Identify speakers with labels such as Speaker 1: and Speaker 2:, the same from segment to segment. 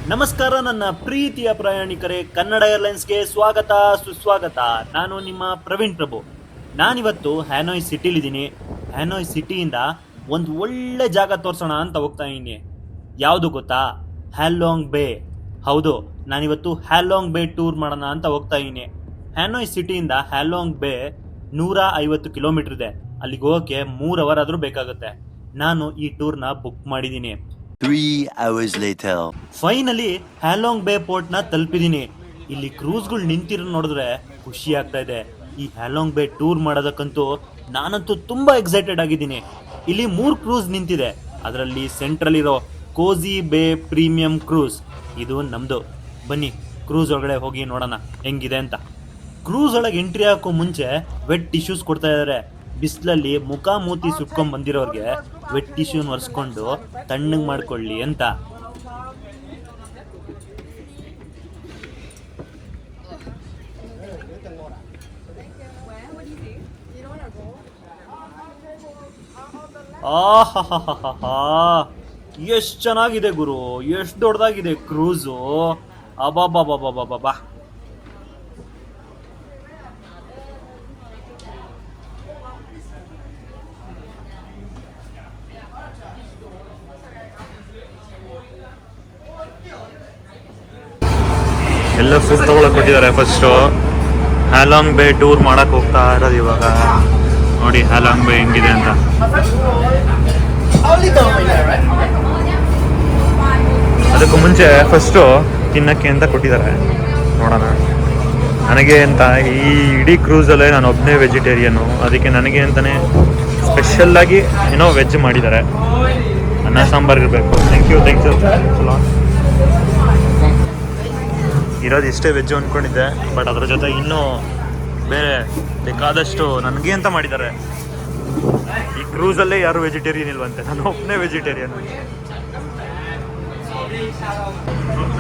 Speaker 1: ನಮಸ್ಕಾರ ನನ್ನ ಪ್ರೀತಿಯ ಪ್ರಯಾಣಿಕರೇ, ಕನ್ನಡ ಏರ್ಲೈನ್ಸ್ಗೆ ಸ್ವಾಗತ ಸುಸ್ವಾಗತ. ನಾನು ನಿಮ್ಮ ಪ್ರವೀಣ್ ಪ್ರಭು. ನಾನಿವತ್ತು ಹ್ಯಾನೋಯ್ ಸಿಟಿಲಿದ್ದೀನಿ. ಹ್ಯಾನೋಯ್ ಸಿಟಿಯಿಂದ ಒಂದು ಒಳ್ಳೆ ಜಾಗ ತೋರಿಸೋಣ ಅಂತ ಹೋಗ್ತಾ ಇದ್ದೀನಿ. ಯಾವುದು ಗೊತ್ತಾ? ಹ್ಯಾಲಾಂಗ್ ಬೇ. ಹೌದು, ನಾನಿವತ್ತು ಹ್ಯಾಲಾಂಗ್ ಬೇ ಟೂರ್ ಮಾಡೋಣ ಅಂತ ಹೋಗ್ತಾ ಇದ್ದೀನಿ. ಹ್ಯಾನೋಯ್ ಸಿಟಿಯಿಂದ ಹ್ಯಾಲಾಂಗ್ ಬೇ 150 ಕಿಲೋಮೀಟರ್ ಇದೆ. ಅಲ್ಲಿಗೆ ಹೋಗೋಕ್ಕೆ 3 ಅವರ್ ಆದರೂ ಬೇಕಾಗುತ್ತೆ. ನಾನು ಈ ಟೂರ್ನ ಬುಕ್ ಮಾಡಿದ್ದೀನಿ.
Speaker 2: 3 hours later.
Speaker 1: ಫೈನಲಿ ಹ್ಯಾಲಾಂಗ್ ಬೇ ಪೋರ್ಟ್ನ ತಲುಪಿದ್ದೀನಿ. ಇಲ್ಲಿ ಕ್ರೂಸ್ಗಳು ನಿಂತಿರೋ ನೋಡಿದ್ರೆ ಖುಷಿ ಆಗ್ತಾ ಇದೆ. ಈ ಹ್ಯಾಲಾಂಗ್ ಬೇ ಟೂರ್ ಮಾಡೋದಕ್ಕಂತೂ ನಾನಂತೂ ತುಂಬಾ ಎಕ್ಸೈಟೆಡ್ ಆಗಿದ್ದೀನಿ. ಇಲ್ಲಿ 3 ಕ್ರೂಸ್ ನಿಂತಿದೆ. ಅದರಲ್ಲಿ ಸೆಂಟ್ರಲ್ ಇರೋ ಕೋಜಿ ಬೇ ಪ್ರೀಮಿಯಂ ಕ್ರೂಸ್ ಇದು ನಮ್ದು. ಬನ್ನಿ ಕ್ರೂಸ್ ಒಳಗಡೆ ಹೋಗಿ ನೋಡೋಣ ಹೆಂಗಿದೆ ಅಂತ. ಕ್ರೂಸ್ ಒಳಗೆ ಎಂಟ್ರಿ ಹಾಕೋ ಮುಂಚೆ ವೆಟ್ ಟಿಶ್ಯೂಸ್ ಕೊಡ್ತಾ ಇದ್ದಾರೆ. ಬಿಸಿಲಲ್ಲಿ ಮುಖ ಮೂತಿ ಸುಟ್ಕೊಂಡ್ ಬಂದಿರೋರ್ಗೆ ವೆಟ್ ಟಿಶ್ಯೂನ್ ಒರೆಸ್ಕೊಂಡು ತಣ್ಣಗೆ ಮಾಡ್ಕೊಳ್ಳಿ ಅಂತ. ಆಹಾ, ಎಷ್ಟು ಚೆನ್ನಾಗಿದೆ ಗುರು, ಎಷ್ಟು ದೊಡ್ಡದಾಗಿದೆ ಕ್ರೂಸು. ಅಬಾಬಾಬಾಬಾಬಾಬಾ. ಎಲ್ಲ ಫುಡ್ ತಗೊಳಕ್ ಕೊಟ್ಟಿದ್ದಾರೆ. ಫಸ್ಟು ಹ್ಯಾಲಾಂಗ್ ಬೇ ಟೂರ್ ಮಾಡಕ್ ಹೋಗ್ತಾ ಇರೋದು ಇವಾಗ. ನೋಡಿ ಹ್ಯಾಲಾಂಗ್ ಬೇ ಹೆಂಗಿದೆ ಅಂತ. ಅದಕ್ಕೂ ಮುಂಚೆ ಫಸ್ಟು ತಿನ್ನಕ್ಕೆ ಅಂತ ಕೊಟ್ಟಿದ್ದಾರೆ. ನೋಡೋಣ. ನನಗೆ ಅಂತ ಈ ಇಡೀ ಕ್ರೂಸಲ್ಲೇ ನಾನು ಒಬ್ಬನೇ ವೆಜಿಟೇರಿಯನು. ಅದಕ್ಕೆ ನನಗೆ ಅಂತಲೇ ಸ್ಪೆಷಲ್ಲಾಗಿ ಏನೋ ವೆಜ್ ಮಾಡಿದ್ದಾರೆ. ಅನ್ನ ಸಾಂಬಾರು ಇರಬೇಕು. ಥ್ಯಾಂಕ್ ಯು ಇರೋದು ಇಷ್ಟೇ ವೆಜ್ಜು ಅಂದ್ಕೊಂಡಿದ್ದೆ. ಬಟ್ ಅದ್ರ ಜೊತೆ ಇನ್ನೂ ಬೇರೆ ಬೇಕಾದಷ್ಟು ನನಗೆ ಅಂತ ಮಾಡಿದ್ದಾರೆ. ಈ ಕ್ರೂಸಲ್ಲೇ ಯಾರು ವೆಜಿಟೇರಿಯನ್ ಇಲ್ವಂತೆ, ನಾನು ಒಬ್ಬನೇ ವೆಜಿಟೇರಿಯನ್.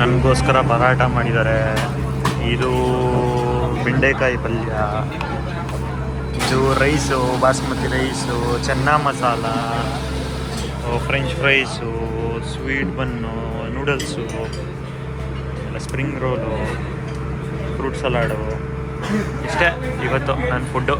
Speaker 1: ನನಗೋಸ್ಕರ ಪರಾಟ ಮಾಡಿದ್ದಾರೆ. ಇದು ಬೆಂಡೆಕಾಯಿ ಪಲ್ಯ, ಇದು rice, basmati rice, chana masala, French fries, sweet bun, noodles, spring roll, fruit salad. ಇಷ್ಟೇ ಇವತ್ತು ನನ್ನ ಫುಡ್ಡು.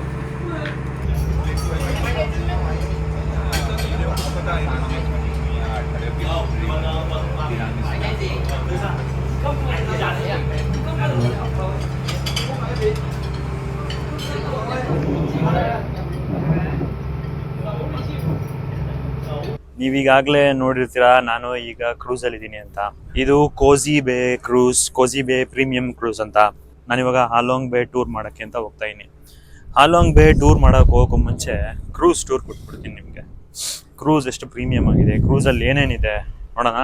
Speaker 1: ನೀವೀಗಾಗಲೇ ನೋಡಿರ್ತೀರಾ ನಾನು ಈಗ ಕ್ರೂಸಲ್ಲಿದ್ದೀನಿ ಅಂತ. ಇದು ಕೋಜಿ ಬೇ ಕ್ರೂಸ್, ಕೋಜಿ ಬೇ ಪ್ರೀಮಿಯಂ ಕ್ರೂಸ್ ಅಂತ. ನಾನಿವಾಗ ಹಾಲಾಂಗ್ ಬೇ ಟೂರ್ ಮಾಡೋಕ್ಕೆ ಅಂತ ಹೋಗ್ತಾ ಇದ್ದೀನಿ. ಹಾಲಾಂಗ್ ಬೇ ಟೂರ್ ಮಾಡೋಕೆ ಹೋಗೋ ಮುಂಚೆ ಕ್ರೂಸ್ ಟೂರ್ ಕೊಟ್ಬಿಡ್ತೀನಿ ನಿಮಗೆ. ಕ್ರೂಸ್ ಎಷ್ಟು ಪ್ರೀಮಿಯಂ ಆಗಿದೆ, ಕ್ರೂಸಲ್ಲಿ ಏನೇನಿದೆ ನೋಡೋಣ.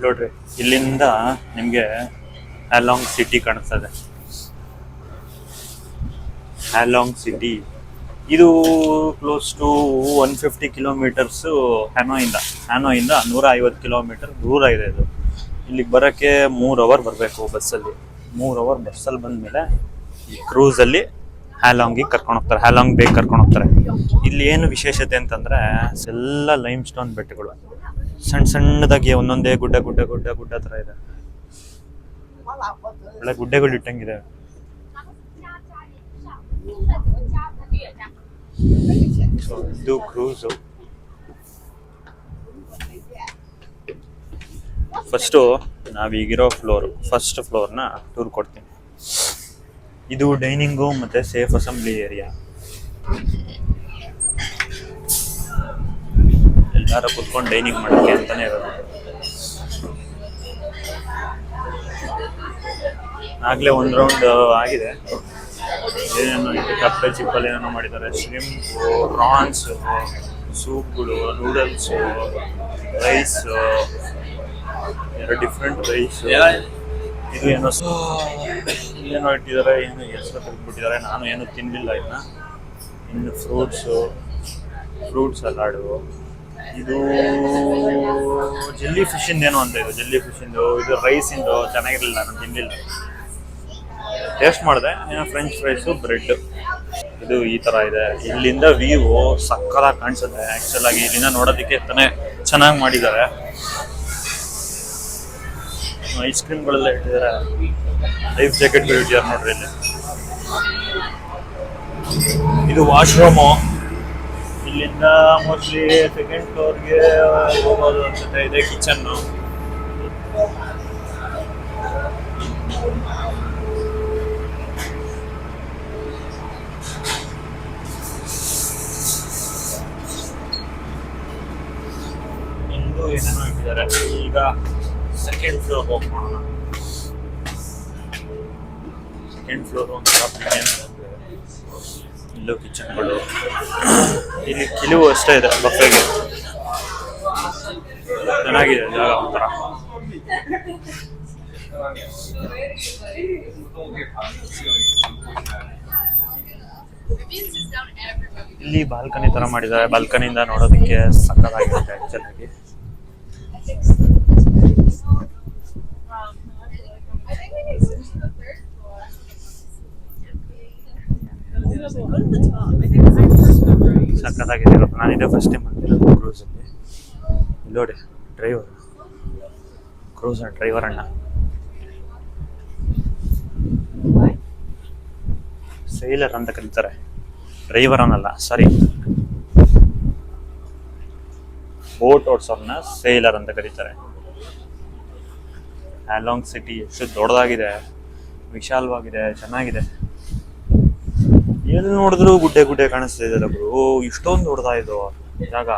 Speaker 1: ನೋಡ್ರಿ, ಇಲ್ಲಿಂದ ನಿಮಗೆ ಹ್ಯಾಲಾಂಗ್ ಸಿಟಿ ಕಾಣಿಸ್ತದೆ. ಹ್ಯಾಲಾಂಗ್ ಸಿಟಿ ಇದು ಕ್ಲೋಸ್ ಟು 150 ಕಿಲೋಮೀಟರ್ಸು ಹ್ಯಾನೋಯಿಂದ 150 ಕಿಲೋಮೀಟರ್ ದೂರ ಇದೆ ಇದು. ಇಲ್ಲಿಗೆ ಬರೋಕ್ಕೆ 3 ಅವರ್ ಬರಬೇಕು ಬಸ್ಸಲ್ಲಿ. 3 ಅವರ್ ಬಸ್ಸಲ್ಲಿ ಬಂದಮೇಲೆ ಈ ಕ್ರೂಸಲ್ಲಿ ಹ್ಯಾಲಾಂಗಿಗೆ ಕರ್ಕೊಂಡು ಹೋಗ್ತಾರೆ, ಹ್ಯಾಲಾಂಗ್ ಬೇಗ ಕರ್ಕೊಂಡು ಹೋಗ್ತಾರೆ. ಇಲ್ಲಿ ಏನು ವಿಶೇಷತೆ ಅಂತಂದರೆ ಎಲ್ಲ ಲೈಮ್ ಸ್ಟೋನ್ ಬೆಟ್ಟಗಳು, ಸಣ್ಣ ಸಣ್ಣದಾಗಿ ಒಂದೊಂದೇ ಗುಡ್ಡ ಗುಡ್ಡ ಗುಡ್ಡ ಗುಡ್ಡ ಥರ ಇದೆ. ಒಳ್ಳೆ ಗುಡ್ಡೆಗಳು ಇಟ್ಟಂಗಿದೆ. ಇದು ಕ್ರೂಸು. ಫಸ್ಟು ನಾವೀಗಿರೋ ಫಸ್ಟ್ ಫ್ಲೋರ್ನ ಟೂರ್ ಕೊಡ್ತೀನಿ. ಇದು ಡೈನಿಂಗು ಮತ್ತು ಸೇಫ್ ಅಸೆಂಬ್ಲಿ ಏರಿಯಾ. ಎಲ್ಲರೂ ಕುತ್ಕೊಂಡು ಡೈನಿಂಗ್ ಮಾಡೋಕ್ಕೆ ಅಂತಲೇ ಇರೋದು. ಆಗಲೇ ಒಂದು ರೌಂಡ್ ಆಗಿದೆ. ಏನೇನೋ ಇದು ಕಪ್ಪೆ ಚಿಪ್ಪಲ್ಲಿ ಏನೇನೋ ಮಾಡಿದ್ದಾರೆ. ಶ್ರಿಂಪು, ಪ್ರಾನ್ಸು, ಸೂಪ್ಗಳು, ನೂಡಲ್ಸು, ರೈಸು, ಎರಡು ಡಿಫ್ರೆಂಟ್ ರೈಸು. ಇದು ಏನೋ ಇಟ್ಟಿದ್ದಾರೆ, ಏನು ಹೆಸರು ತೆಗೆದುಬಿಟ್ಟಿದ್ದಾರೆ. ನಾನು ಏನು ತಿನ್ನಲಿಲ್ಲ ಇದನ್ನ. ಇನ್ನು ಫ್ರೂಟ್ ಸಲಾಡು. ಇದು ಜೆಲ್ಲಿ ಫಿಶಿಂದ ಏನೋ ಅಂತ. ಇದು ಜೆಲ್ಲಿ ಫಿಶಿಂದು, ಇದು ರೈಸಿಂದು ಚೆನ್ನಾಗಿರಲಿಲ್ಲ, ನಾನು ತಿನ್ನಲಿಲ್ಲ. ಟೇಸ್ಟ್ ಮಾಡಿದೆ. ಏನೋ ಫ್ರೆಂಚ್ ಫ್ರೈಸು, ಬ್ರೆಡ್. ಇದು ಈ ಥರ ಇದೆ. ಇಲ್ಲಿಂದ ವ್ಯೂ ಸಕ್ಕತ್ತಾಗಿ ಕಾಣಿಸುತ್ತೆ. ಆ್ಯಕ್ಚುಲಾಗಿ ಇಲ್ಲಿಂದ ನೋಡೋದಕ್ಕೆ ತಾನೇ ಚೆನ್ನಾಗಿ ಮಾಡಿದ್ದಾರೆ. ಐಸ್ ಕ್ರೀಮ್ಗಳೆಲ್ಲ ಇಟ್ಟಿದ್ದಾರೆ. ಲೈಫ್ ಜಾಕೆಟ್ಗಳು ಇಟ್ಟಿದ್ದಾರೆ ನೋಡ್ರಿ ಇಲ್ಲಿ. ಇದು ವಾಶ್ರೂಮು. ಇಲ್ಲಿಂದ ಮೋಸ್ಟ್ಲಿ ಸೆಕೆಂಡ್ ಫ್ಲೋರ್ಗೆ ಹೋಗೋದು ಅನ್ಸುತ್ತೆ. ಇದೆ ಕಿಚನ್ನು. ಇಂದು ಏನೇನೋ ಇಟ್ಟಿದ್ದಾರೆ. ಈಗ ಸೆಕೆಂಡ್ ಫ್ಲೋರ್ ಹೋಗೋಣ. ಸೆಕೆಂಡ್ ಫ್ಲೋರ್ ಒಂಥರ ಪ್ರೀಮಿಯಂ. ಇಲ್ಲೂ ಕಿಚನ್ಗಳು. ಇಲ್ಲಿ ಕಿಲುವು ಅಷ್ಟೇ ಇದೆ ಬಫೆಗೆ. ಚೆನ್ನಾಗಿದೆ ಜಾಗ ಒಂಥರ. ಇಲ್ಲಿ ಬಾಲ್ಕನಿ ತರ ಮಾಡಿದ್ದಾರೆ. ಬಾಲ್ಕನಿಯಿಂದ ನೋಡೋದಕ್ಕೆ ಸಕ್ಕತ್ತಾಗಿರುತ್ತೆ ಆಕ್ಚುಲ್ ಆಗಿ. ಸಕ್ಕತ್ತಾಗಿದೆ. ನಾನಿದೆ ಫಸ್ಟ್ ಟೈಮ್ ಅಂತಿರೋದು ಕ್ರೂಸಲ್ಲಿ. ಇಲ್ಲಿ ನೋಡಿ ಡ್ರೈವರ್, ಕ್ರೂಸರ್ ಡ್ರೈವರ್ ಅಣ್ಣ. ಸೇಲರ್ ಅಂತ ಕರೀತಾರೆ, ಡ್ರೈವರ್ ಅನ್ನಲ್ಲ. ಸಾರಿ, ಬೋಟ್ ಓಡಿಸೋರ್ನ ಸೇಲರ್ ಅಂತ ಕರೀತಾರೆ. ಹ್ಯಾಲಾಂಗ್ ಸಿಟಿ ಎಷ್ಟು ದೊಡ್ಡದಾಗಿದೆ, ವಿಶಾಲವಾಗಿದೆ, ಚೆನ್ನಾಗಿದೆ. ಎಲ್ಲಿ ನೋಡಿದ್ರು ಗುಡ್ಡೆ ಗುಡ್ಡೆ ಕಾಣಿಸ್ತಾ ಇದೆ ಗುರು. ಇಷ್ಟೊಂದು ದೊಡ್ಡದಾ ಇದು ಜಾಗ.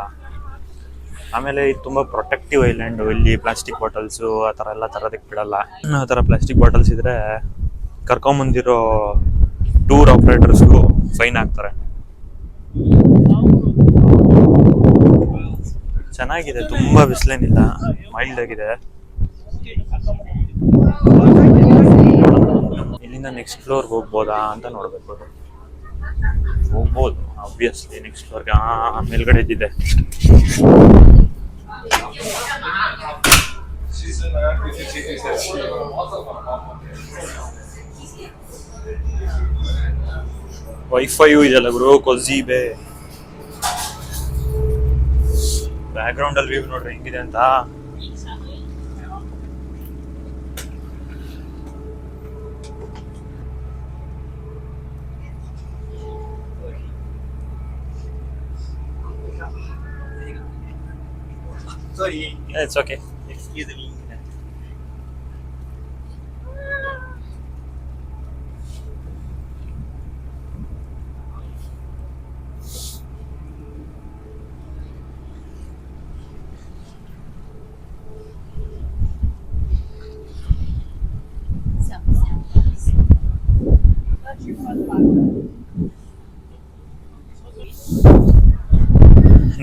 Speaker 1: ಆಮೇಲೆ ಇದು ತುಂಬ ಪ್ರೊಟೆಕ್ಟಿವ್ ಐಲ್ಯಾಂಡು. ಇಲ್ಲಿ ಪ್ಲಾಸ್ಟಿಕ್ ಬಾಟಲ್ಸು ಆ ಥರ ಎಲ್ಲ ತರೋದಕ್ಕೆ ಬಿಡಲ್ಲ. ಆ ಥರ ಪ್ಲಾಸ್ಟಿಕ್ ಬಾಟಲ್ಸ್ ಇದ್ರೆ ಕರ್ಕೊಂಬಂದಿರೋ ಟೂರ್ ಆಪರೇಟರ್ಸ್ಗೂ ಫೈನ್ ಹಾಕ್ತಾರೆ. ಚೆನ್ನಾಗಿದೆ, ತುಂಬ ಬಿಸಿಲೇನಿಲ್ಲ, ಮೈಲ್ಡ್ ಆಗಿದೆ. ಇಲ್ಲಿಂದ ನೆಕ್ಸ್ಟ್ ಫ್ಲೋರ್ಗೆ ಹೋಗ್ಬೋದಾ ಅಂತ ನೋಡ್ಬೇಕು. ಹೋಗ್ಬೋದು ಆಬ್ವಿಯಸ್ಲಿ ನೆಕ್ಸ್ಟ್ ಫ್ಲೋರ್ಗೆ. ಮೇಲ್ಗಡೆ ಇದ್ದಿದೆ. ವೈಫೈಯೂ ಇದೆಲ್ಲ ಗುರು. ಕೊಝಿಬೆ ಬ್ಯಾಕ್ ಗ್ರೌಂಡ್ ಅಲ್ಲಿ ವ್ಯೂ ನೋಡ್ರಿ ಹೆಂಗಿದೆ ಅಂತ.
Speaker 3: Sorry.
Speaker 1: Yeah, it's okay.
Speaker 3: Excuse me.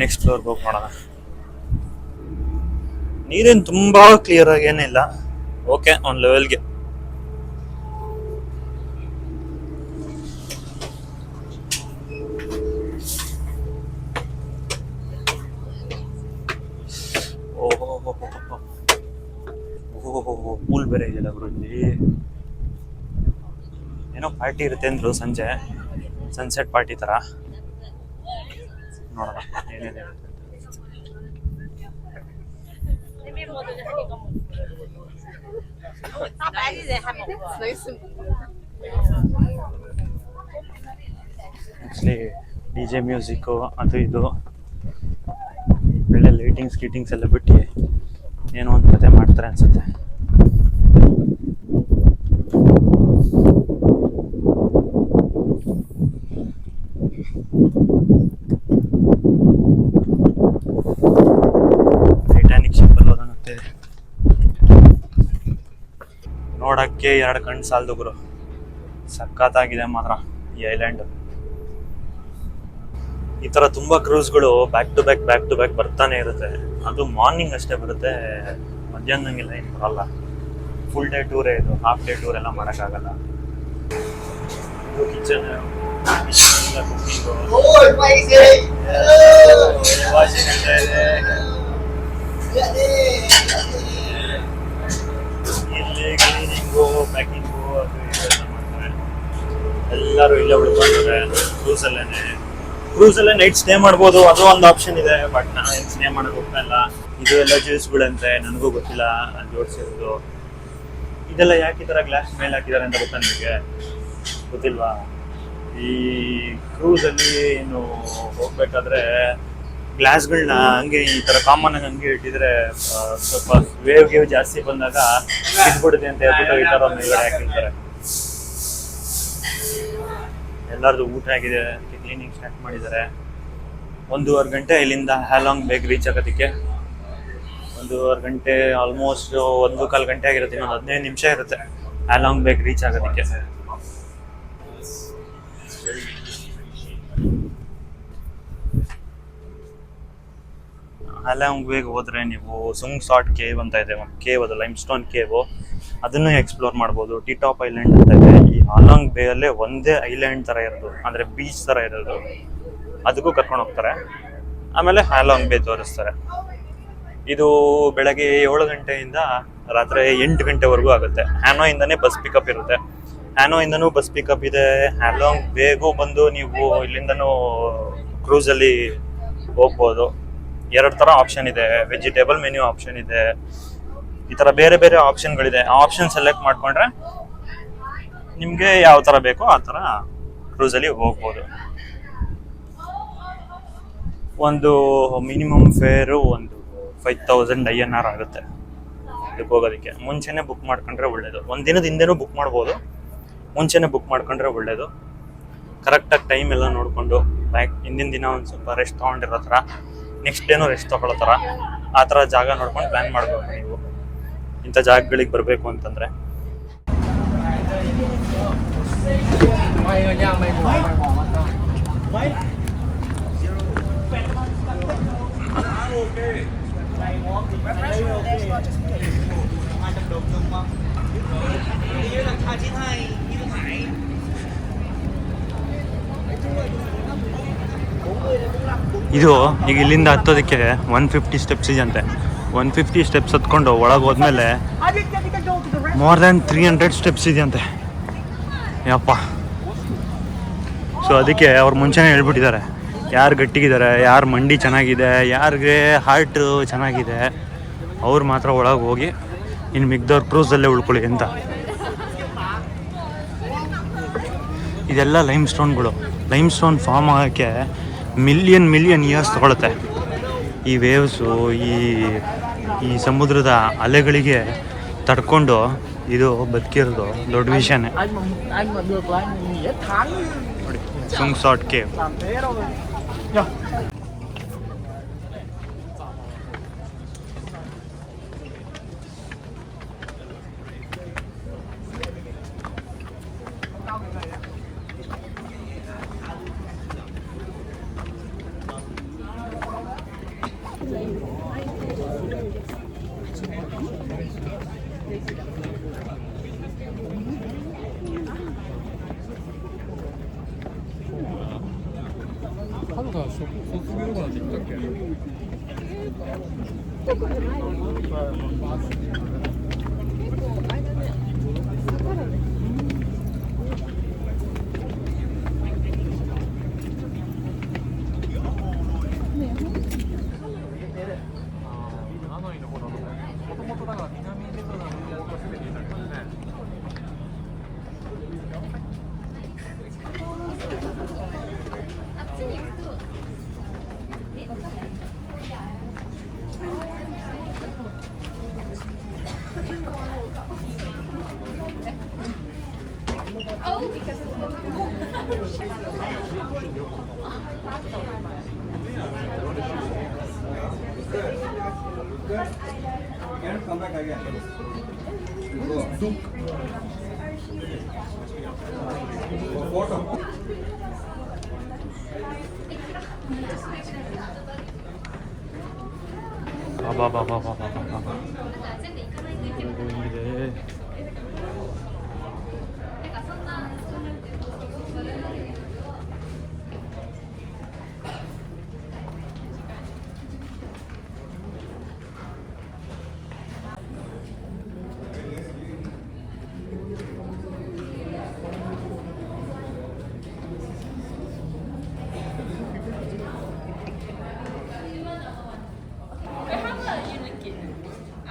Speaker 1: Next ಫ್ಲೋರ್ಗೆ ಹೋಗಿ ನೋಡೋಣ. ನೀರೇನು ತುಂಬಾ ಕ್ಲಿಯರ್ ಆಗಿ ಏನಿಲ್ಲ. ಓಕೆ, ಒಂದು ಲೆವೆಲ್ಗೆ. ಓಹೋ, ಪೂಲ್ ಬೇರೆ ಇದೆಯಲ್ಲ ಗುರು ಇಲ್ಲಿ. ಏನೋ ಪಾರ್ಟಿ ಇರುತ್ತೆ ಅಂದ್ರು ಸಂಜೆ, ಸನ್ಸೆಟ್ ಪಾರ್ಟಿ ತರ. ನೋಡೋಣ ಏನೇನಿದೆ. ಆಕ್ಚುಲಿ DJ ಮ್ಯೂಸಿಕ್ಕು ಅದು ಇದು ಒಳ್ಳೆ ಲೈಟಿಂಗ್ಸ್ ಎಲ್ಲ ಬಿಟ್ಟು ಏನೋ ಒಂದು ಕತೆ ಮಾಡ್ತಾರೆ ಅನ್ಸುತ್ತೆ. ಟೈಟಾನಿಕ್ ಶಿಪ್ ಅಲ್ಲಿ ಹೋದಂತೆ. ನೋಡಕ್ಕೆ 2 ಕಣ್ಣು ಸಾಲದು ಗುರು. ಸಖತ್ತಾಗಿದೆ ಮಾತ್ರ ಈ ಐಲ್ಯಾಂಡ್. ಈ ತರ ತುಂಬಾ ಕ್ರೂಸ್ಗಳು ಬ್ಯಾಕ್ ಟು ಬ್ಯಾಕ್ ಬರ್ತಾನೆ ಇರುತ್ತೆ. ಅದು ಮಾರ್ನಿಂಗ್ ಅಷ್ಟೇ ಬರುತ್ತೆ, ಮಧ್ಯಾಹ್ನಂಗೆಲ್ಲ ಏನು ಬರಲ್ಲ. ಫುಲ್ ಡೇ ಟೂರೇ ಇದು, ಹಾಫ್ ಡೇ ಟೂರ್ ಎಲ್ಲ ಮಾಡೋಕ್ಕಾಗಲ್ಲ. ಇದು ಕಿಚನ್, ಕುಕ್ಕಿಂಗು, ವಾಷಿಂಗ್ ಅಂತ ಇದೆ. ಇಲ್ಲಿ ಕ್ಲೀನಿಂಗು, ಪ್ಯಾಕಿಂಗು ಅದು ಇದೆಲ್ಲ ಮಾಡ್ತಾರೆ. ಎಲ್ಲರೂ ಇಲ್ಲೇ ಉಳ್ಕೊಂಡ್ರೆ ಕ್ರೂಸಲ್ಲೇ ನೈಟ್ ಸ್ಟೇ ಮಾಡ್ಬೋದು. ಅದು ಒಂದು ಆಪ್ಷನ್ ಇದೆ, ಬಟ್ ನಾನು ಸ್ಟೇ ಮಾಡೋಕೆ ಹೋಗ್ತಾ ಇಲ್ಲ. ಇದು ಎಲ್ಲ ಜ್ಯೂಸ್ಗಳಂತೆ, ನನಗೂ ಗೊತ್ತಿಲ್ಲ ಜೋಡಿಸಿರೋದು. ಇದೆಲ್ಲ ಯಾಕೆ ಈ ಥರ ಗ್ಲಾಸ್ ಮೇಲೆ ಹಾಕಿದ್ದಾರೆ ಅಂತ ಗೊತ್ತಾ ನಿಮಗೆ? ಗೊತ್ತಿಲ್ವಾ? ಈ ಕ್ರೂಸಲ್ಲಿ ಏನು ಹೋಗ್ಬೇಕಾದ್ರೆ ಗ್ಲಾಸ್ಗಳನ್ನ ಹಂಗೆ ಈ ಥರ ಕಾಮನ್ ಆಗಿ ಹಂಗೆ ಇಟ್ಟಿದ್ರೆ ಸ್ವಲ್ಪ ವೇವ್ ಜಾಸ್ತಿ ಬಂದಾಗ ಬಿದ್ಬಿಡುತ್ತೆ ಅಂತ ಹೇಳ್ಬಿಟ್ಟು ಈ ಥರ ಮೇಲ್ಗಡೆ ಹಾಕಿರ್ತಾರೆ. ಎಲ್ಲರದು ಊಟ ಆಗಿದೆ, ಕ್ಲೀನಿಂಗ್ ಸ್ಟಾರ್ಟ್ ಮಾಡಿದ್ದಾರೆ. 1.5 ಗಂಟೆ ಇಲ್ಲಿಂದ ಹ್ಯಾಲಾಂಗ್ ಬೇಗ್ ರೀಚ್ ಆಗೋದಕ್ಕೆ. 1.5 ಗಂಟೆ, ಆಲ್ಮೋಸ್ಟ್ 1.25 ಗಂಟೆ ಆಗಿರುತ್ತೆ. ಇನ್ನೊಂದು 15 ನಿಮಿಷ ಇರುತ್ತೆ ಹ್ಯಾಲಾಂಗ್ ಬೇಗ್ ರೀಚ್ ಆಗೋದಕ್ಕೆ. ಹ್ಯಾಲಾಂಗ್ ಬೇಗ್ ಹೋದ್ರೆ ನೀವು ಸುಂಗ್ ಸಾಟ್ ಕೇವ್ ಅಂತ ಇದೆ, ಒಂದು ಕೇವ್, ಅದು ಲೈಮ್ ಸ್ಟೋನ್ ಕೇವ್, ಅದನ್ನು ಎಕ್ಸ್ಪ್ಲೋರ್ ಮಾಡ್ಬೋದು. ಟೀ ಟಾಪ್ ಐಲ್ಯಾಂಡ್ ಅಂತ ಇದೆ. ಈ ಹಾಲಾಂಗ್ ಬೇ ಅಲ್ಲೇ ಒಂದೇ ಐಲ್ಯಾಂಡ್ ತರ ಇರೋದು, ಅಂದ್ರೆ ಬೀಚ್ ತರ ಇರೋದು, ಅದಕ್ಕೂ ಕರ್ಕೊಂಡು ಹೋಗ್ತಾರೆ. ಆಮೇಲೆ ಹ್ಯಾಲಾಂಗ್ ಬೇ ತೋರಿಸ್ತಾರೆ. ಇದು ಬೆಳಗ್ಗೆ 7 ಗಂಟೆಯಿಂದ ರಾತ್ರಿ 8 ಗಂಟೆವರೆಗೂ ಆಗುತ್ತೆ. ಹ್ಯಾನೋಯಿಂದನೇ ಬಸ್ ಪಿಕಪ್ ಇರುತ್ತೆ. ಹ್ಯಾನೋಯಿಂದನೂ ಬಸ್ ಪಿಕಪ್ ಇದೆ. ಹ್ಯಾಲಾಂಗ್ ಬೇಗೂ ಬಂದು ನೀವು ಇಲ್ಲಿಂದನೂ ಕ್ರೂಸಲ್ಲಿ ಹೋಗ್ಬೋದು. 2 ಥರ ಆಪ್ಷನ್ ಇದೆ. ವೆಜಿಟೇಬಲ್ ಮೆನ್ಯೂ ಆಪ್ಷನ್ ಇದೆ, ಈ ಥರ ಬೇರೆ ಬೇರೆ ಆಪ್ಷನ್ಗಳಿದೆ. ಆ ಆಪ್ಷನ್ ಸೆಲೆಕ್ಟ್ ಮಾಡಿಕೊಂಡ್ರೆ ನಿಮಗೆ ಯಾವ ಥರ ಬೇಕೋ ಆ ಥರ ಕ್ರೂಸಲ್ಲಿ ಹೋಗ್ಬೋದು. ಒಂದು ಮಿನಿಮಮ್ ಫೇರು ಒಂದು 5000 INR ಆಗುತ್ತೆ ಇದಕ್ಕೆ ಹೋಗೋದಕ್ಕೆ. ಮುಂಚೆನೇ ಬುಕ್ ಮಾಡ್ಕೊಂಡ್ರೆ ಒಳ್ಳೇದು. ಒಂದು ದಿನದ ಹಿಂದೆನೂ ಬುಕ್ ಮಾಡ್ಬೋದು, ಮುಂಚೆನೇ ಬುಕ್ ಮಾಡ್ಕೊಂಡ್ರೆ ಒಳ್ಳೇದು. ಕರೆಕ್ಟಾಗಿ ಟೈಮ್ ಎಲ್ಲ ನೋಡಿಕೊಂಡು ಹಿಂದಿನ ದಿನ ಒಂದು ಸ್ವಲ್ಪ ರೆಸ್ಟ್ ತೊಗೊಂಡಿರೋ ಥರ, ನೆಕ್ಸ್ಟ್ ಡೇನೂ ರೆಸ್ಟ್ ತೊಗೊಳ್ಳೋ ಥರ, ಆ ಥರ ಜಾಗ ನೋಡ್ಕೊಂಡು ಪ್ಲ್ಯಾನ್ ಮಾಡಬೇಕು ನೀವು ಇಂಥ ಜಾಗಗಳಿಗೆ ಬರಬೇಕು ಅಂತಂದರೆ. ಇದು ಈಗ ಇಲ್ಲಿಂದ ಹತ್ತೋದಕ್ಕೆ 150 ಸ್ಟೆಪ್ಸ್ ಇದೆಯಂತೆ. 150 ಸ್ಟೆಪ್ಸ್ ಹತ್ಕೊಂಡು ಒಳಗೆ ಹೋದ್ಮೇಲೆ ಮೋರ್ ದ್ಯಾನ್ 300 ಸ್ಟೆಪ್ಸ್ ಇದೆಯಂತೆ. ಯಪ್ಪ. ಸೊ ಅದಕ್ಕೆ ಅವ್ರು ಮುಂಚೆನೇ ಹೇಳ್ಬಿಟ್ಟಿದ್ದಾರೆ, ಯಾರು ಗಟ್ಟಿಗಿದ್ದಾರೆ, ಯಾರು ಮಂಡಿ ಚೆನ್ನಾಗಿದೆ, ಯಾರಿಗೆ ಹಾರ್ಟ್ ಚೆನ್ನಾಗಿದೆ, ಅವ್ರು ಮಾತ್ರ ಒಳಗೆ ಹೋಗಿ ಇನ್ನು ಮಿಗ್ದವ್ರು ಕ್ರೂಸಲ್ಲೇ ಉಳ್ಕೊಳ್ಳಿ ಅಂತ. ಇದೆಲ್ಲ ಲೈಮ್ ಸ್ಟೋನ್ಗಳು. ಲೈಮ್ ಸ್ಟೋನ್ ಫಾರ್ಮ್ ಆಗೋಕ್ಕೆ ಮಿಲಿಯನ್ ಇಯರ್ಸ್ ತೊಗೊಳುತ್ತೆ. ಈ ವೇವ್ಸು, ಈ ಸಮುದ್ರದ ಅಲೆಗಳಿಗೆ ತಡ್ಕೊಂಡು ಇದು ಬದುಕಿರೋದು ದೊಡ್ಡ ವಿಷಯನೇ. ನೋಡಿ, ಸುಂಗ್ ಸಾಟ್ cave.
Speaker 3: 하루가卒業なんて言ったっけ? Come back again. Photo.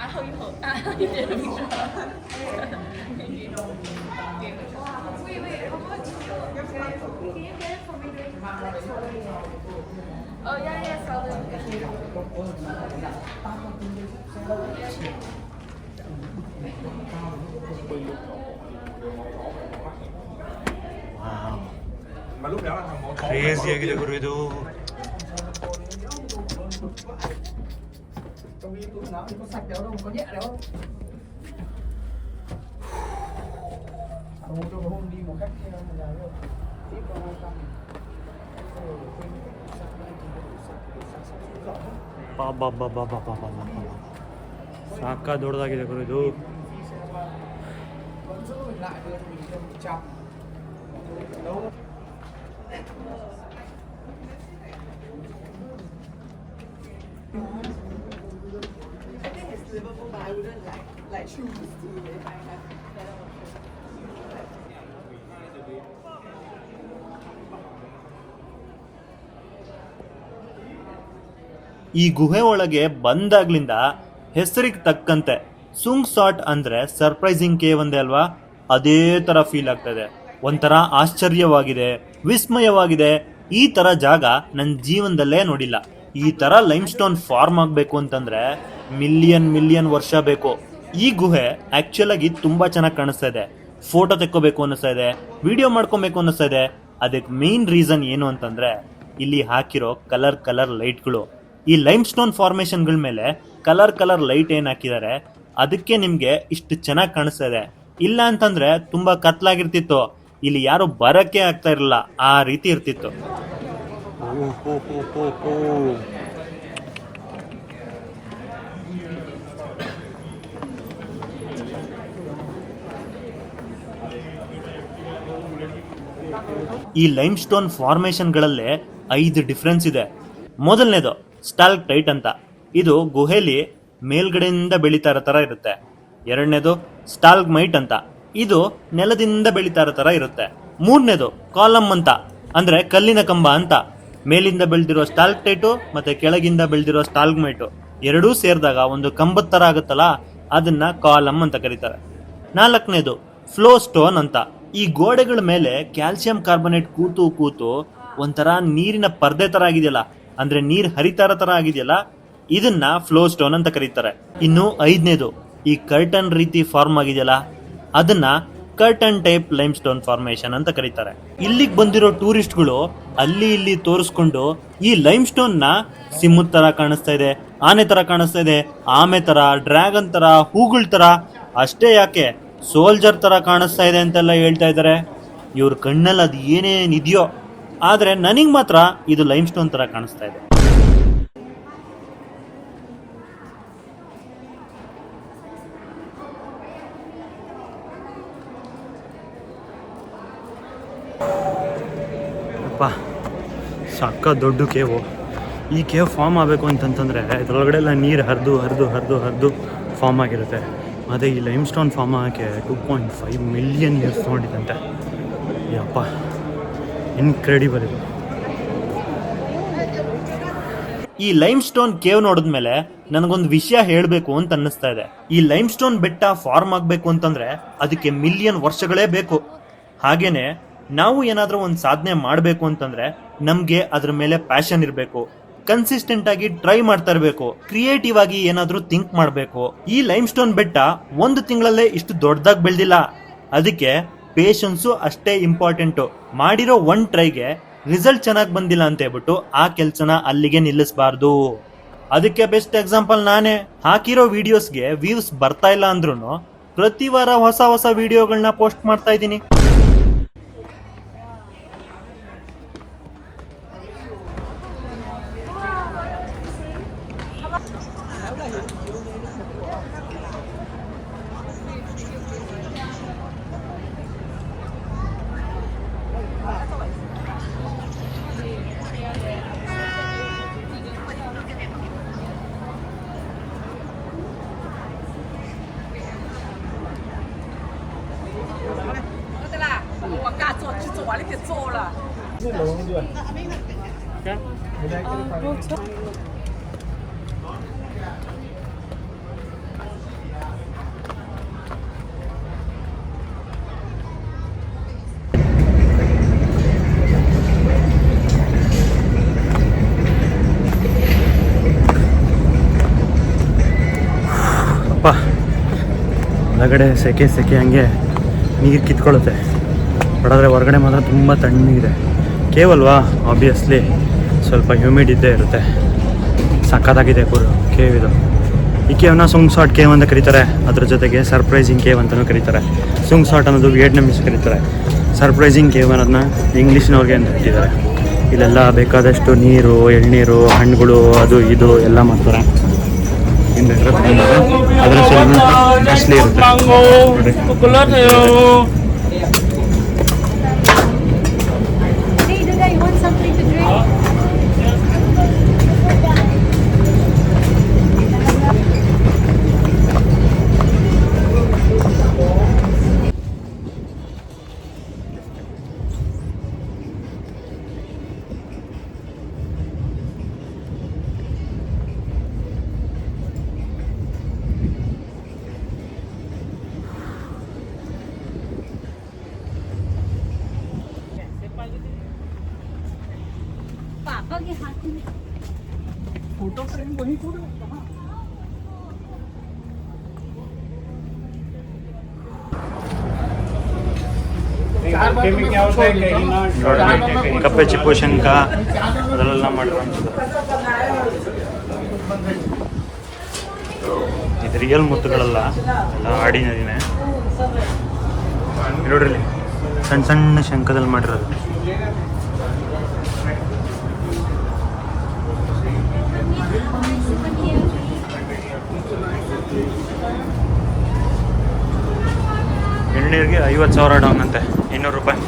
Speaker 3: Mà lúc đó là thằng một
Speaker 1: crazy ಆಗಿದೆ ಗುರು ಇದು.
Speaker 3: trong khi túi nó có sạch đâu, có nhẹ đâu. Hôm đi một khách một nhà rồi. Tiếp vào 200.
Speaker 1: ಸಾಕ ದೊಡ್ಡದಾಗಿದೆ ಗುರು ಇದು.
Speaker 3: Vẫn giữ mình lại được mình thêm 100. Đâu.
Speaker 1: ಈ ಗುಹೆ ಒಳಗೆ ಬಂದಾಗ್ಲಿಂದ ಹೆಸರಿಗೆ ತಕ್ಕಂತೆ ಸುಂಗ್ ಸಾಟ್ ಅಂದ್ರೆ ಸರ್ಪ್ರೈಸಿಂಗ್ ಕೇವ್ ಅಂದೆ ಅಲ್ವಾ, ಅದೇ ತರ ಫೀಲ್ ಆಗ್ತದೆ. ಒಂಥರ ಆಶ್ಚರ್ಯವಾಗಿದೆ, ವಿಸ್ಮಯವಾಗಿದೆ. ಈ ತರ ಜಾಗ ನನ್ನ ಜೀವನದಲ್ಲೇ ನೋಡಿಲ್ಲ. ಈ ತರ ಲೈಮ್ ಸ್ಟೋನ್ ಫಾರ್ಮ್ ಆಗ್ಬೇಕು ಅಂತಂದ್ರೆ ಮಿಲಿಯನ್ ವರ್ಷ ಬೇಕು. ಈ ಗುಹೆ ಆಕ್ಚುಲ್ ಆಗಿ ತುಂಬಾ ಚೆನ್ನಾಗಿ ಕಾಣಿಸ್ತಾ ಇದೆ. ಫೋಟೋ ತೆಕ್ಕೋಬೇಕು ಅನ್ನಿಸ್ತಾ ಇದೆ, ವಿಡಿಯೋ ಮಾಡ್ಕೊಬೇಕು ಅನ್ನಿಸ್ತಾ ಇದೆ. ಅದಕ್ಕೆ ಮೇನ್ ರೀಸನ್ ಏನು ಅಂತಂದ್ರೆ ಇಲ್ಲಿ ಹಾಕಿರೋ ಕಲರ್ ಲೈಟ್ಗಳು. ಈ ಲೈಮ್ ಸ್ಟೋನ್ ಫಾರ್ಮೇಶನ್ಗಳ ಮೇಲೆ ಕಲರ್ ಲೈಟ್ ಏನ್ ಹಾಕಿದ್ದಾರೆ ಅದಕ್ಕೆ ನಿಮ್ಗೆ ಇಷ್ಟು ಚೆನ್ನಾಗಿ ಕಾಣಿಸ್ತಾ ಇದೆ. ಇಲ್ಲ ಅಂತಂದ್ರೆ ತುಂಬಾ ಕತ್ಲಾಗಿರ್ತಿತ್ತು, ಇಲ್ಲಿ ಯಾರು ಬರಕ್ಕೆ ಆಗ್ತಾ ಇರಲಿಲ್ಲ, ಆ ರೀತಿ ಇರ್ತಿತ್ತು. ಈ ಲೈಮ್ ಸ್ಟೋನ್ ಫಾರ್ಮೇಶನ್ಗಳಲ್ಲೇ 5 ಡಿಫ್ರೆನ್ಸ್ ಇದೆ. ಮೊದಲನೇದು ಸ್ಟಾಲ್ಕ್ಟೈಟ್ ಅಂತ, ಇದು ಗುಹೆಲಿ ಮೇಲ್ಗಡೆಯಿಂದ ಬೆಳೀತಾ ಇರೋ ತರ ಇರುತ್ತೆ. ಎರಡನೇದು ಸ್ಟಾಲ್ಗ್ಮೈಟ್ ಅಂತ, ಇದು ನೆಲದಿಂದ ಬೆಳೀತಾ ಇರೋ ತರ ಇರುತ್ತೆ. ಮೂರನೇದು ಕಾಲಮ್ ಅಂತ, ಅಂದ್ರೆ ಕಲ್ಲಿನ ಕಂಬ ಅಂತ. ಮೇಲಿಂದ ಬೆಳೆದಿರೋ ಸ್ಟಾಲ್ಕ್ಟೈಟು ಮತ್ತೆ ಕೆಳಗಿಂದ ಬೆಳೆದಿರೋ ಸ್ಟಾಲ್ಗ್ಮೈಟು ಎರಡೂ ಸೇರಿದಾಗ ಒಂದು ಕಂಬದ ತರ ಆಗುತ್ತಲ್ಲ, ಅದನ್ನ ಕಾಲಮ್ ಅಂತ ಕರೀತಾರೆ. ನಾಲ್ಕನೇದು ಫ್ಲೋ ಸ್ಟೋನ್ ಅಂತ, ಈ ಗೋಡೆಗಳ ಮೇಲೆ ಕ್ಯಾಲ್ಸಿಯಂ ಕಾರ್ಬನೇಟ್ ಕೂತು ಒಂಥರ ನೀರಿನ ಪರ್ದೆ ತರ ಆಗಿದೆಯಲ್ಲ, ಅಂದ್ರೆ ನೀರ್ ಹರಿತಾರ ತರ ಆಗಿದೆಯಲ್ಲ, ಇದನ್ನ ಫ್ಲೋ ಸ್ಟೋನ್ ಅಂತ ಕರೀತಾರೆ. ಇನ್ನು 5ನೇದು ಈ ಕರ್ಟನ್ ರೀತಿ ಫಾರ್ಮ್ ಆಗಿದೆಯಲ್ಲ, ಅದನ್ನ curtain type lime stone formation ಅಂತ ಕರೀತಾರೆ. ಇಲ್ಲಿಗೆ ಬಂದಿರೋ ಟೂರಿಸ್ಟ್ಗಳು ಅಲ್ಲಿ ಇಲ್ಲಿ ತೋರಿಸ್ಕೊಂಡು ಈ ಲೈಮ್ ಸ್ಟೋನ್ ನ ಸಿಂಹದ ತರ ಕಾಣಿಸ್ತಾ ಇದೆ, ಆನೆ ತರ ಕಾಣಿಸ್ತಾ ಇದೆ, ಆಮೆ ತರ, ಡ್ರ್ಯಾಗನ್ ತರ, ಹೂಗಳ ತರ, ಅಷ್ಟೇ ಯಾಕೆ ಸೋಲ್ಜರ್ ತರ ಕಾಣಿಸ್ತಾ ಇದೆ ಅಂತೆಲ್ಲ ಹೇಳ್ತಾ ಇದ್ದಾರೆ. ಇವ್ರ ಕಣ್ಣಲ್ಲಿ ಅದು ಏನೇನಿದೆಯೋ, ಆದ್ರೆ ನನಗ್ ಮಾತ್ರ ಇದು ಲೈಮ್ ಸ್ಟೋನ್ ತರ ಕಾಣಿಸ್ತಾ ಇದೆ. ಸಕ್ಕ ದೊಡ್ಡ ಕೇವು. ಈ ಕೇವ್ ಫಾರ್ಮ್ ಆಗಬೇಕು ಅಂತಂತಂದರೆ ಇದರೊಳಗಡೆ ಎಲ್ಲ ನೀರು ಹರಿದು ಫಾರ್ಮ್ ಆಗಿರುತ್ತೆ. ಅದೇ ಈ ಲೈಮ್ ಸ್ಟೋನ್ ಫಾರ್ಮ್ ಆಗೋಕ್ಕೆ 2.5 ಮಿಲಿಯನ್ ಇಯರ್ಸ್ ತೊಗೊಂಡಿದ್ದಂತೆ. ಯಪ್ಪ, ಇನ್ಕ್ರೆಡಿಬಲ್ ಇದು. ಈ ಲೈಮ್ ಸ್ಟೋನ್ ಕೇವ್ ನೋಡಿದ್ಮೇಲೆ ನನಗೊಂದು ವಿಷಯ ಹೇಳಬೇಕು ಅಂತ ಅನ್ನಿಸ್ತಾ ಇದೆ. ಈ ಲೈಮ್ ಸ್ಟೋನ್ ಬೆಟ್ಟ ಫಾರ್ಮ್ ಆಗಬೇಕು ಅಂತಂದ್ರೆ ಅದಕ್ಕೆ ಮಿಲಿಯನ್ ವರ್ಷಗಳೇ ಬೇಕು. ಹಾಗೇನೆ ನಾವು ಏನಾದರೂ ಒಂದು ಸಾಧನೆ ಮಾಡಬೇಕು ಅಂತಂದ್ರೆ ನಮಗೆ ಅದ್ರ ಮೇಲೆ ಪ್ಯಾಷನ್ ಇರಬೇಕು, ಕನ್ಸಿಸ್ಟೆಂಟ್ ಆಗಿ ಟ್ರೈ ಮಾಡ್ತಾ ಇರಬೇಕು, ಕ್ರಿಯೇಟಿವ್ ಆಗಿ ಏನಾದರೂ ಥಿಂಕ್ ಮಾಡಬೇಕು. ಈ ಲೈಮ್ ಸ್ಟೋನ್ ಬೆಟ್ಟ 1 ತಿಂಗಳಲ್ಲೇ ಇಷ್ಟು ದೊಡ್ಡದಾಗಿ ಬೆಳೆದಿಲ್ಲ. ಅದಕ್ಕೆ ಪೇಷನ್ಸು ಅಷ್ಟೇ ಇಂಪಾರ್ಟೆಂಟು. ಮಾಡಿರೋ 1 ಟ್ರೈಗೆ ರಿಸಲ್ಟ್ ಚೆನ್ನಾಗಿ ಬಂದಿಲ್ಲ ಅಂತ ಹೇಳ್ಬಿಟ್ಟು ಆ ಕೆಲಸನ ಅಲ್ಲಿಗೆ ನಿಲ್ಲಿಸಬಾರ್ದು. ಅದಕ್ಕೆ ಬೆಸ್ಟ್ ಎಕ್ಸಾಂಪಲ್ ನಾನೇ. ಹಾಕಿರೋ ವಿಡಿಯೋಸ್ಗೆ ವ್ಯೂಸ್ ಬರ್ತಾ ಇಲ್ಲ ಅಂದ್ರೂ ಪ್ರತಿ ವಾರ ಹೊಸ ವಿಡಿಯೋಗಳನ್ನ ಪೋಸ್ಟ್ ಮಾಡ್ತಾ ಇದ್ದೀನಿ. ಯಪ್ಪ, ಒಳಗಡೆ ಸೆಕೆ ಹಂಗೆ ನೀರು ಕಿತ್ಕೊಳ್ಳುತ್ತೆ. ಹೊಡೆದ್ರೆ ಹೊರಗಡೆ ಮಾತ್ರ ತುಂಬ ತಣ್ಣಗಿದೆ. ಕೇವಲ್ವಾ ಆಬ್ವಿಯಸ್ಲಿ ಸ್ವಲ್ಪ ಹ್ಯೂಮಿಡ್ ಇದ್ದೇ ಇರುತ್ತೆ. ಸಖತ್ತಾಗಿದೆ ಕೇವ್ ಇದು. ಈ ಕೇವ್ನ ಸುಂಗ್ ಸಾಟ್ ಕೇವ್ ಅಂತ ಕರೀತಾರೆ. ಅದ್ರ ಜೊತೆಗೆ ಸರ್ಪ್ರೈಸಿಂಗ್ ಕೇವ್ ಅಂತಲೂ ಕರೀತಾರೆ. ಸುಂಗ್ ಸಾಟ್ ಅನ್ನೋದು ವಿಯೆಟ್ನಾಮೀಸ್ ಕರೀತಾರೆ. ಸರ್ಪ್ರೈಸಿಂಗ್ ಕೇವ್ ಅನ್ನೋದನ್ನ ಇಂಗ್ಲೀಷ್ನವ್ರಿಗೆ ಅಂತ ಹೇಳ್ತಿದ್ದಾರೆ. ಇಲ್ಲೆಲ್ಲ ಬೇಕಾದಷ್ಟು ನೀರು, ಎಳ್ನೀರು, ಹಣ್ಣುಗಳು, ಅದು ಇದು ಎಲ್ಲ ಮಾಡ್ತಾರೆ. ಅದರ ಸ್ವಲ್ಪ ಕಾಸ್ಟ್ಲಿ ಇರುತ್ತೆ ನೋಡಿ.
Speaker 4: Hey, Duda, you want something to drink? पापा के हाथ में
Speaker 3: फोटो फ्रेम वही फोटो क्या होता है कहीं ना
Speaker 1: ಕಪ್ಪೆ ಚಿಪ್ಪು ಶಂಕ ಅದರಲ್ಲೆಲ್ಲ ಮಾಡಿರೋಂಥದ್ದು. ಇದು ರಿಯಲ್ ಮುತ್ತುಗಳಲ್ಲ, ಎಲ್ಲ ಆಡಿನದಿನೇ. ನೋಡ್ರಿ, ಸಣ್ಣ ಸಣ್ಣ ಶಂಕದಲ್ಲಿ ಮಾಡಿರೋದು. ಎಳ್ನೀರಿಗೆ 50,000 ಡೌನ್ ಅಂತೆ, 200 ರೂಪಾಯಿ.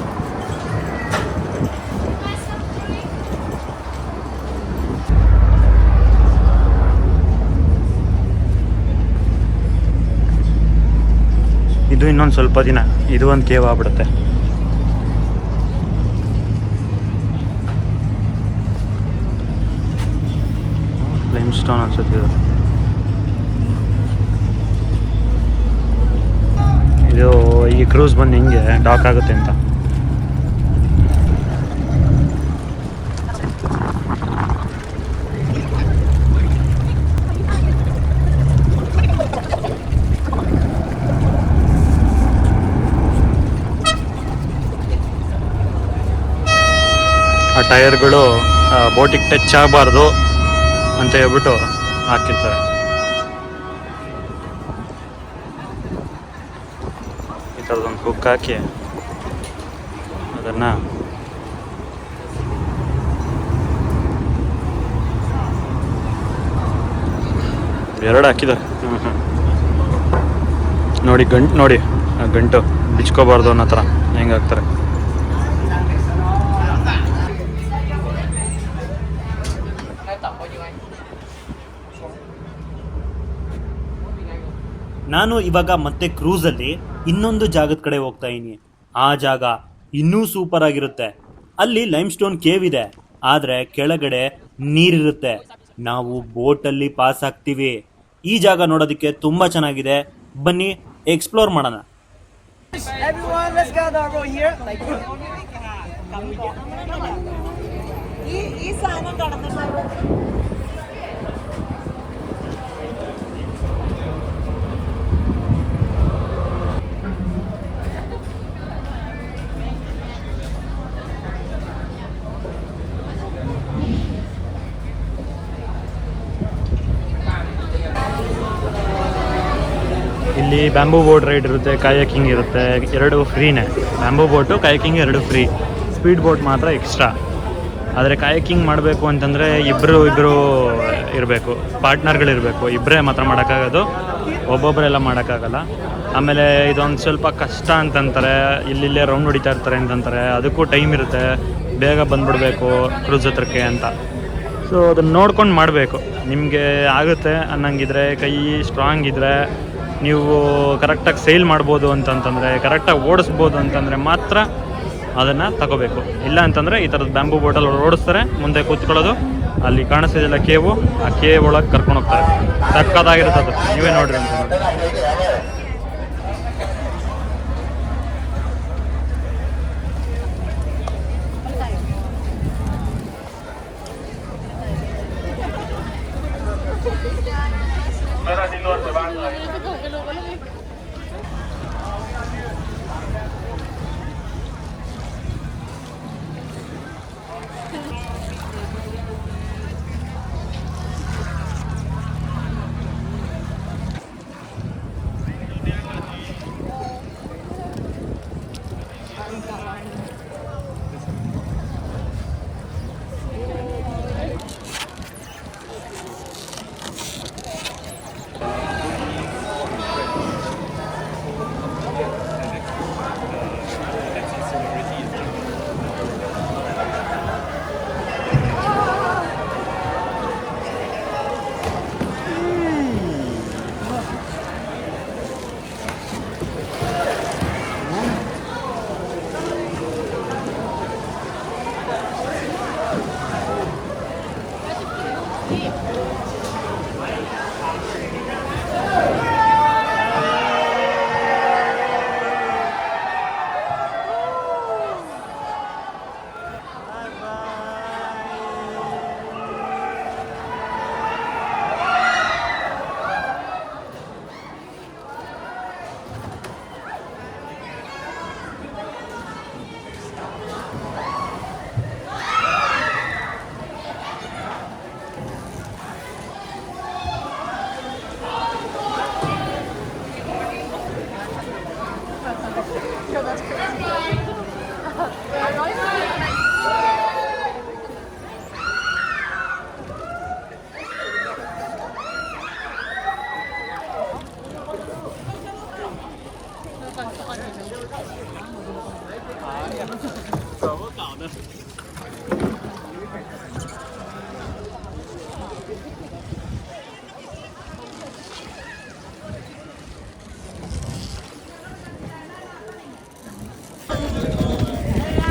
Speaker 1: ಇದು ಇನ್ನೊಂದು ಸ್ವಲ್ಪ ದಿನ, ಇದು ಒಂದು ಕೇವ್ ಆಗ್ಬಿಡುತ್ತೆ. ಲೈಮ್ ಸ್ಟೋನ್ ಅನ್ಸುತ್ತೆ ಇದು. ಇದು ಈ ಕ್ರೂಸ್ ಬಂದು ಹಿಂಗೆ ಡಾಕ್ ಆಗುತ್ತೆ ಅಂತ. ಆ ಟೈರ್ಗಳು ಬೋಟಿಗೆ ಟಚ್ ಆಗಬಾರ್ದು ಅಂತ ಹೇಳ್ಬಿಟ್ಟು ಹಾಕಿರ್ತಾರೆ. ಈ ಥರದೊಂದು ಹುಕ್ ಹಾಕಿ ಅದನ್ನು ಎರಡು ಹಾಕಿದ್ದಾರೆ. ನೋಡಿ ಗಂಟು ನೋಡಿ, ಆ ಗಂಟು ಬಿಚ್ಕೋಬಾರ್ದು ಅನ್ನೋ ಥರ ಹೆಂಗೆ ಹಾಕ್ತಾರೆ. ನಾನು ಇವಾಗ ಮತ್ತೆ ಕ್ರೂಸಲ್ಲಿ ಇನ್ನೊಂದು ಜಾಗದ ಕಡೆ ಹೋಗ್ತಾ ಇದ್ದೀನಿ. ಆ ಜಾಗ ಇನ್ನೂ ಸೂಪರ್ ಆಗಿರುತ್ತೆ. ಅಲ್ಲಿ ಲೈಮ್ ಸ್ಟೋನ್ ಕೇವ್ ಇದೆ, ಆದರೆ ಕೆಳಗಡೆ ನೀರಿರುತ್ತೆ. ನಾವು ಬೋಟಲ್ಲಿ ಪಾಸ್ ಆಗ್ತೀವಿ. ಈ ಜಾಗ ನೋಡೋದಕ್ಕೆ ತುಂಬ ಚೆನ್ನಾಗಿದೆ. ಬನ್ನಿ ಎಕ್ಸ್ಪ್ಲೋರ್ ಮಾಡೋಣ.
Speaker 3: Everyone, let's gather over here.
Speaker 4: ഈ സാധനം കടന്നിട്ടുണ്ടോ?
Speaker 1: ಇಲ್ಲಿ ಬ್ಯಾಂಬೂ ಬೋಟ್ ರೈಡ್ ಇರುತ್ತೆ, ಕಾಯಕಿಂಗ್ ಇರುತ್ತೆ, ಎರಡು ಫ್ರೀನೇ. ಬ್ಯಾಂಬೂ ಬೋಟು, ಕಾಯಕಿಂಗ್ ಎರಡು ಫ್ರೀ. ಸ್ಪೀಡ್ ಬೋಟ್ ಮಾತ್ರ ಎಕ್ಸ್ಟ್ರಾ. ಆದರೆ ಕಾಯಕಿಂಗ್ ಮಾಡಬೇಕು ಅಂತಂದರೆ ಇಬ್ಬರು ಇರಬೇಕು, ಪಾರ್ಟ್ನರ್ಗಳಿರಬೇಕು. ಇಬ್ಬರೇ ಮಾತ್ರ ಮಾಡೋಕ್ಕಾಗೋದು, ಒಬ್ಬೊಬ್ಬರೆಲ್ಲ ಮಾಡೋಕ್ಕಾಗಲ್ಲ. ಆಮೇಲೆ ಇದೊಂದು ಸ್ವಲ್ಪ ಕಷ್ಟ ಅಂತಂತಾರೆ. ಇಲ್ಲಿಲ್ಲೇ ರೌಂಡ್ ಹೊಡಿತಾ ಇರ್ತಾರೆ ಅಂತಂತಾರೆ. ಅದಕ್ಕೂ ಟೈಮ್ ಇರುತ್ತೆ, ಬೇಗ ಬಂದುಬಿಡ್ಬೇಕು ಕ್ರೂಸ್ ಹತ್ರಕ್ಕೆ ಅಂತ. ಸೊ ಅದನ್ನು ನೋಡ್ಕೊಂಡು ಮಾಡಬೇಕು. ನಿಮಗೆ ಆಗುತ್ತೆ ಅನ್ನಂಗಿದ್ರೆ, ಕೈ ಸ್ಟ್ರಾಂಗ್ ಇದ್ದರೆ, ನೀವು ಕರೆಕ್ಟಾಗಿ ಸೇಲ್ ಮಾಡ್ಬೋದು ಅಂತಂತಂದರೆ, ಕರೆಕ್ಟಾಗಿ ಓಡಿಸ್ಬೋದು ಅಂತಂದರೆ ಮಾತ್ರ ಅದನ್ನು ತಗೋಬೇಕು. ಇಲ್ಲ ಅಂತಂದರೆ ಈ ಥರದ ಬ್ಯಾಂಬೂ ಬೋಟಲ್ಲಿ ಓಡಿಸ್ತಾರೆ, ಮುಂದೆ ಕೂತ್ಕೊಳ್ಳೋದು. ಅಲ್ಲಿ ಕಾಣಿಸ್ತಿದೆಯಲ್ಲ ಕೇವು, ಆ ಕೇವ್ ಒಳಗೆ ಕರ್ಕೊಂಡು ಹೋಗ್ತಾರೆ. ಸಕ್ಕತ್ತಾಗಿರುತ್ತೆ ಅದು, ನೀವೇ ನೋಡ್ರಿ ಅಂತ.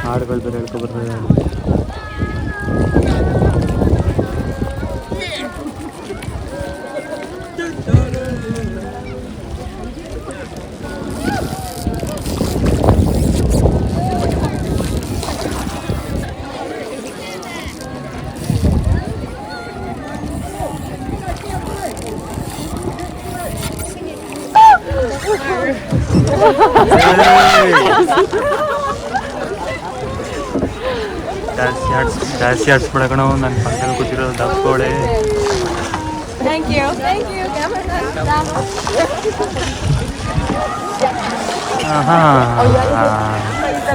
Speaker 1: ಹಾಡುಗಳು ಬೇರೆ ಹೇಳ್ಕೊಬರ್ತದೆ. ಜಾಸ್ತಿ ಆಡ್ಸ್ಬಿಡ ಕಣ ನನ್ನ ಪಕ್ಕದಲ್ಲಿ ಕೂತಿರೋದು ದಪ್ಪೋಳೆ.
Speaker 5: Thank you. Thank you.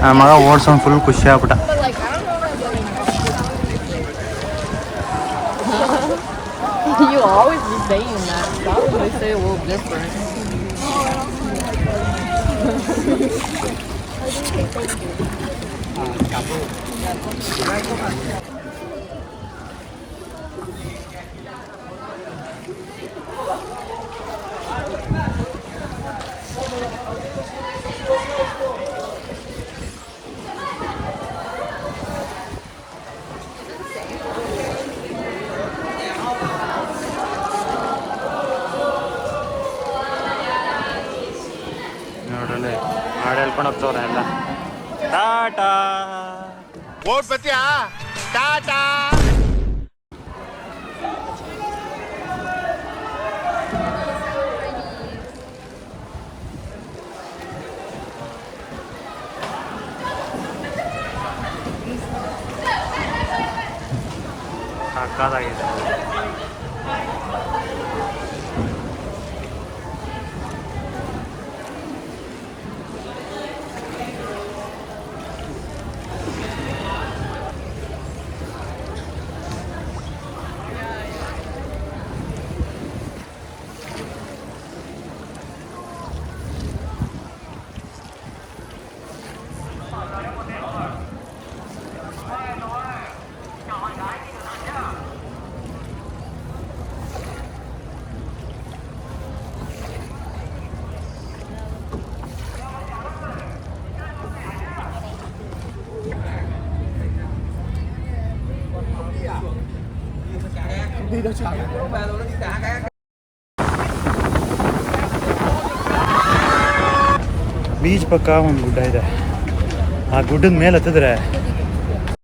Speaker 1: ನನ್ನ ಮಗ ಓಡ್ಸೋನ್ ಫುಲ್ ಖುಷಿ ಆಗ್ಬಿಟ್ಟ.
Speaker 5: You always be saying that. Why would I say a little different?
Speaker 1: ನೋಡ್ರಲ್ಲಿ ಹಾಡು ಹೇಳ್ಕೊಂಡು ಹೋಗ್ತವ್ರೆ ಎಲ್ಲ. ಟಾಟಾ
Speaker 6: ಓಟ್ ಬತ್ತೀಯಾ ಟಾಟಾ.
Speaker 1: ಸಾಕಾಗಿದೆ. ಬೀಚ್ ಪಕ್ಕ ಒಂದು ಗುಡ್ಡ ಇದೆ. ಆ ಗುಡ್ಡದ ಮೇಲೆ ಹತ್ತಿದ್ರೆ